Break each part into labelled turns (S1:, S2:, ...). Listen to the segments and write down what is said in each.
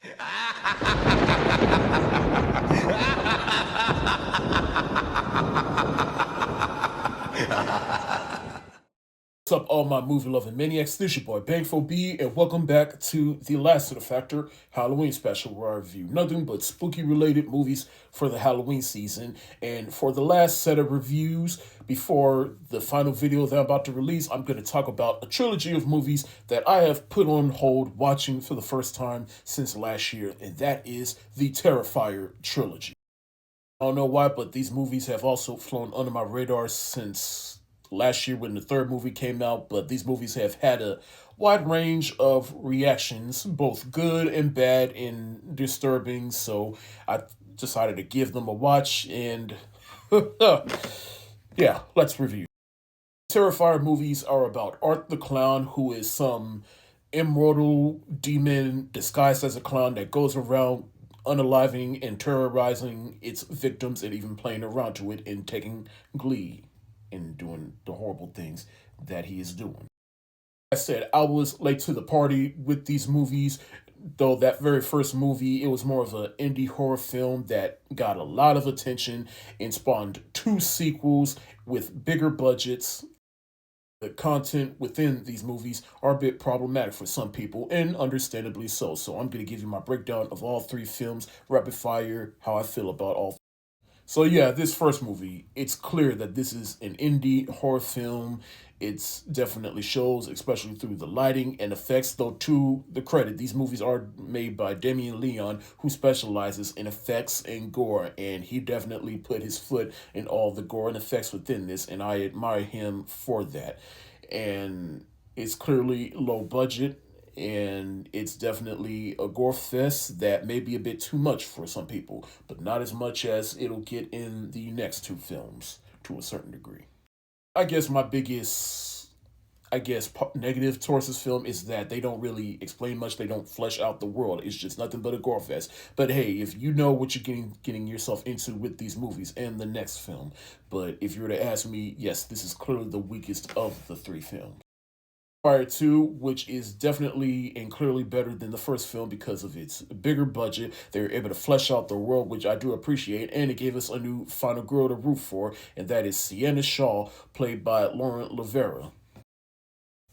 S1: What's up, all my movie-loving maniacs? This your boy Bangful B, and welcome back to the Lassiter Factor Halloween special, where I review nothing but spooky-related movies for the Halloween season. And for the last set of reviews, before the final video that I'm about to release, I'm going to talk about a trilogy of movies that I have put on hold watching for the first time since last year, and that is the Terrifier trilogy. I don't know why, but these movies have also flown under my radar since last year when the third movie came out. But these movies have had a wide range of reactions, both good and bad and disturbing. So I decided to give them a watch and yeah, let's review. Terrifier movies are about Art the Clown, who is some immortal demon disguised as a clown that goes around unaliving and terrorizing its victims and even playing around to it and taking glee in doing the horrible things that he is doing. I said I was late to the party with these movies, though that very first movie, it was more of an indie horror film that got a lot of attention and spawned two sequels with bigger budgets. The content within these movies are a bit problematic for some people, and understandably so. So I'm going to give you my breakdown of all three films, rapid fire, how I feel about all. So yeah, this first movie, it's clear that this is an indie horror film. It's definitely shows, especially through the lighting and effects. Though to the credit, these movies are made by Damien Leon, who specializes in effects and gore, and he definitely put his foot in all the gore and effects within this, and I admire him for that. And it's clearly low budget, and it's definitely a gore fest that may be a bit too much for some people, but not as much as it'll get in the next two films to a certain degree. I guess my biggest, negative towards this film is that they don't really explain much. They don't flesh out the world. It's just nothing but a gore fest. But hey, if you know what you're getting yourself into with these movies and the next film, but if you were to ask me, yes, this is clearly the weakest of the three films. Fire 2, which is definitely and clearly better than the first film because of its bigger budget. They were able to flesh out the world, which I do appreciate, and it gave us a new final girl to root for, and that is Sienna Shaw, played by Lauren Lavera.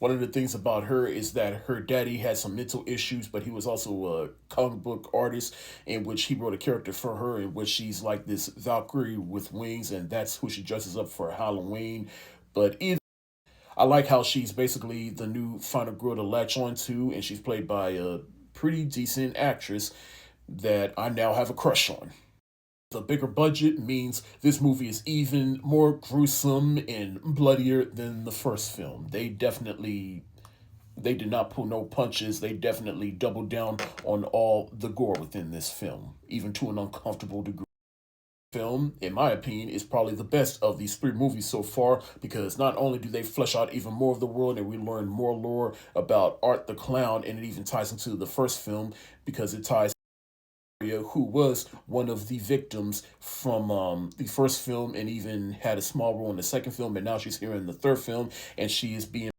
S1: One of the things about her is that her daddy had some mental issues, but he was also a comic book artist in which he wrote a character for her in which she's like this Valkyrie with wings, and that's who she dresses up for Halloween. But either I like how she's basically the new final girl to latch on to, and she's played by a pretty decent actress that I now have a crush on. The bigger budget means this movie is even more gruesome and bloodier than the first film. They did not pull no punches. They definitely doubled down on all the gore within this film, even to an uncomfortable degree. Film, in my opinion, is probably the best of these three movies so far because not only do they flesh out even more of the world and we learn more lore about Art the Clown, and it even ties into the first film because it ties who was one of the victims from the first film and even had a small role in the second film, and now she's here in the third film and she is being.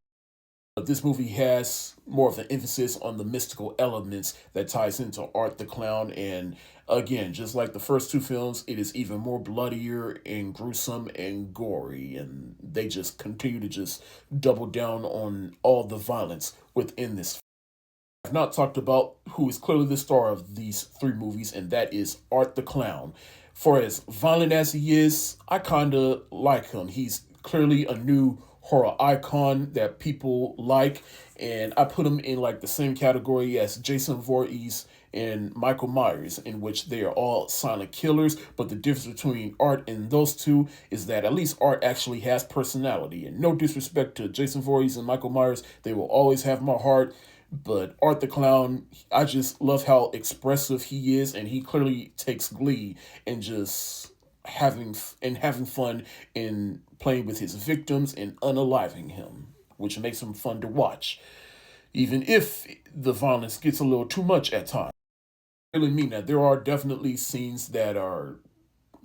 S1: This movie has more of an emphasis on the mystical elements that ties into Art the Clown. And again, just like the first two films, it is even more bloodier and gruesome and gory. And they just continue to just double down on all the violence within this. I've not talked about who is clearly the star of these three movies, and that is Art the Clown. For as violent as he is, I kind of like him. He's clearly a new horror icon that people like, and I put him in like the same category as Jason Voorhees and Michael Myers, in which they are all silent killers. But the difference between Art and those two is that at least Art actually has personality. And no disrespect to Jason Voorhees and Michael Myers, they will always have my heart. But Art the Clown, I just love how expressive he is, and he clearly takes glee in just having fun in playing with his victims and unaliving him, which makes him fun to watch, even if the violence gets a little too much at times. I really mean that. There are definitely scenes that are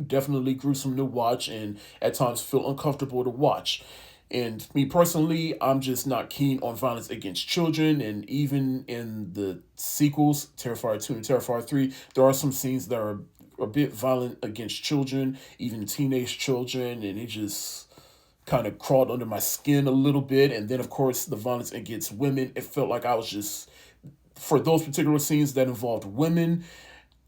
S1: definitely gruesome to watch and at times feel uncomfortable to watch. And me personally, I'm just not keen on violence against children. And even in the sequels, Terrifier 2 and Terrifier 3, there are some scenes that are a bit violent against children, even teenage children. And it just kind of crawled under my skin a little bit. And then, of course, the violence against women, it felt like I was just, for those particular scenes that involved women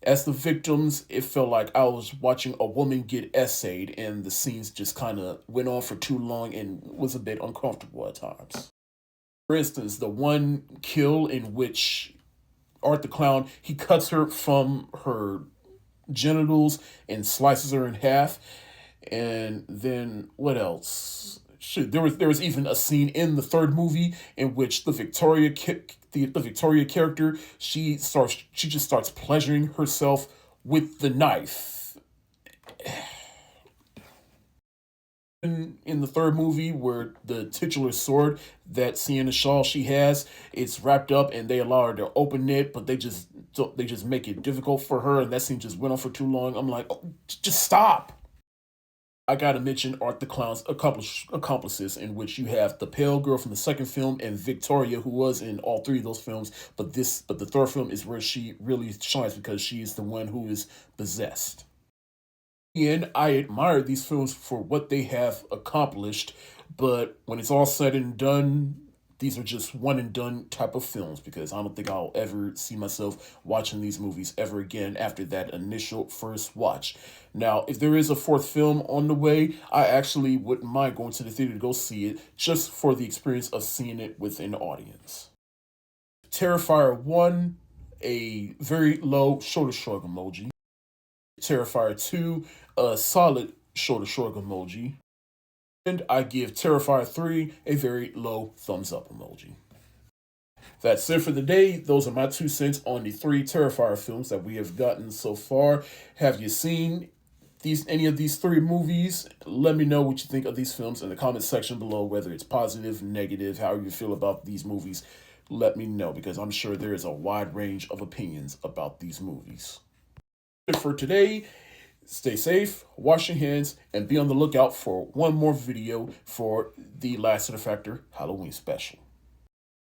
S1: as the victims, it felt like I was watching a woman get essayed, and the scenes just kind of went on for too long and was a bit uncomfortable at times. For instance, the one kill in which Art the Clown, he cuts her from her genitals and slices her in half. And then what else? Shit, there was even a scene in the third movie in which the Victoria character, she just starts pleasuring herself with the knife. In the third movie, where the titular sword that Sienna Shaw she has, it's wrapped up and they allow her to open it, but they just make it difficult for her, and that scene just went on for too long. I'm like, oh, just stop. I gotta mention Art the Clown's accomplices, in which you have the pale girl from the second film and Victoria, who was in all three of those films. But the third film is where she really shines because she is the one who is possessed. And I admire these films for what they have accomplished, but when it's all said and done, these are just one and done type of films, because I don't think I'll ever see myself watching these movies ever again after that initial first watch. Now, if there is a fourth film on the way, I actually wouldn't mind going to the theater to go see it, just for the experience of seeing it with an audience. Terrifier 1, a very low shoulder shrug emoji. Terrifier 2, a solid shoulder shrug emoji. And I give Terrifier 3 a very low thumbs up emoji. That's it for the day. Those are my 2 cents on the 3 Terrifier films that we have gotten so far. Have you seen any of these 3 movies? Let me know what you think of these films in the comment section below, whether it's positive, negative, how you feel about these movies. Let me know, because I'm sure there is a wide range of opinions about these movies. For today, stay safe, wash your hands, and be on the lookout for one more video for the Lassiter Factor Halloween special.